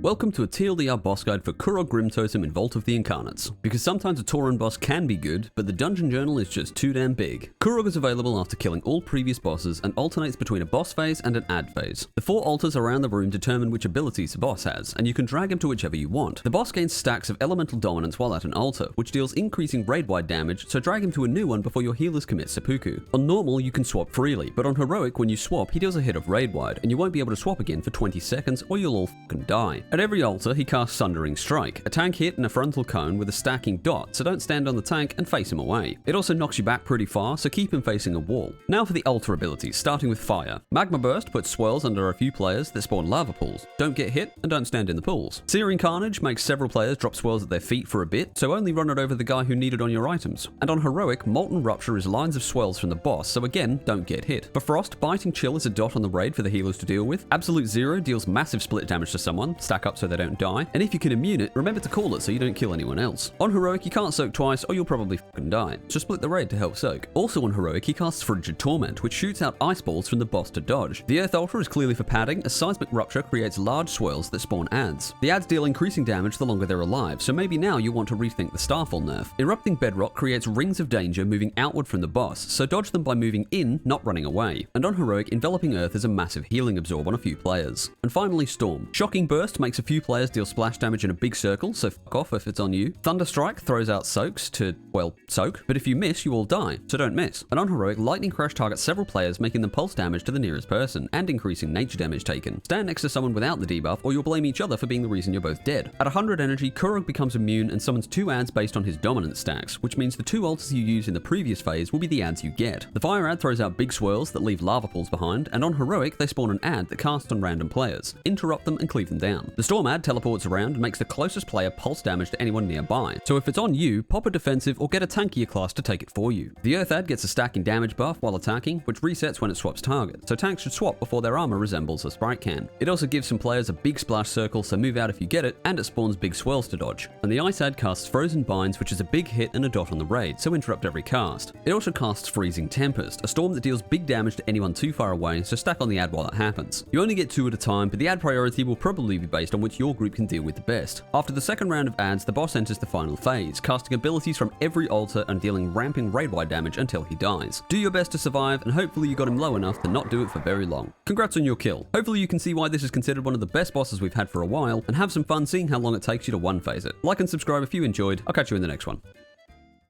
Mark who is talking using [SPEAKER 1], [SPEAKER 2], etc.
[SPEAKER 1] Welcome to a TLDR boss guide for Kurog Grimtotem in Vault of the Incarnates. Because sometimes a Tauren boss can be good, but the dungeon journal is just too damn big. Kurog is available after killing all previous bosses and alternates between a boss phase and an ad phase. The 4 altars around the room determine which abilities the boss has, and you can drag him to whichever you want. The boss gains stacks of elemental dominance while at an altar, which deals increasing raid-wide damage, so drag him to a new one before your healers commit seppuku. On normal, you can swap freely, but on heroic, when you swap, he deals a hit of raid-wide, and you won't be able to swap again for 20 seconds or you'll all fucking die. At every altar, he casts Sundering Strike, a tank hit and a frontal cone with a stacking dot, so don't stand on the tank and face him away. It also knocks you back pretty far, so keep him facing a wall. Now for the altar abilities, starting with Fire. Magma Burst puts swirls under a few players that spawn lava pools. Don't get hit and don't stand in the pools. Searing Carnage makes several players drop swirls at their feet for a bit, so only run it over the guy who needed on your items. And on heroic, Molten Rupture is lines of swirls from the boss, so again, don't get hit. For Frost, Biting Chill is a dot on the raid for the healers to deal with. Absolute Zero deals massive split damage to someone, stack up so they don't die. And if you can immune it, remember to call it so you don't kill anyone else. On heroic, you can't soak twice or you'll probably fucking die, so split the raid to help soak. Also on heroic, he casts Frigid Torment, which shoots out ice balls from the boss to dodge. The Earth Altar is clearly for padding, as Seismic Rupture creates large swirls that spawn ads. The ads deal increasing damage the longer they're alive, so maybe now you want to rethink the Starfall nerf. Erupting Bedrock creates rings of danger moving outward from the boss, so dodge them by moving in, not running away. And on heroic, Enveloping Earth is a massive healing absorb on a few players. And finally Storm. Shocking Burst makes a few players deal splash damage in a big circle, so fuck off if it's on you. Thunderstrike throws out soaks to, well, soak, but if you miss, you all die, so don't miss. And on heroic, Lightning Crash targets several players, making them pulse damage to the nearest person, and increasing nature damage taken. Stand next to someone without the debuff, or you'll blame each other for being the reason you're both dead. At 100 energy, Kurog becomes immune and summons 2 ads based on his dominance stacks, which means the 2 altars you use in the previous phase will be the ads you get. The Fire ad throws out big swirls that leave lava pools behind, and on heroic, they spawn an ad that casts on random players. Interrupt them and cleave them down. The Storm ad teleports around and makes the closest player pulse damage to anyone nearby, so if it's on you, pop a defensive or get a tankier class to take it for you. The Earth ad gets a stacking damage buff while attacking, which resets when it swaps target, so tanks should swap before their armor resembles a sprite can. It also gives some players a big splash circle, so move out if you get it, and it spawns big swirls to dodge. And the Ice ad casts Frozen Binds, which is a big hit and a dot on the raid, so interrupt every cast. It also casts Freezing Tempest, a storm that deals big damage to anyone too far away, so stack on the ad while it happens. You only get 2 at a time, but the ad priority will probably be based on which your group can deal with the best. After the second round of ads, the boss enters the final phase, casting abilities from every altar and dealing ramping raid-wide damage until he dies. Do your best to survive, and hopefully you got him low enough to not do it for very long. Congrats on your kill. Hopefully you can see why this is considered one of the best bosses we've had for a while, and have some fun seeing how long it takes you to one phase it. Like and subscribe if you enjoyed. I'll catch you in the next one.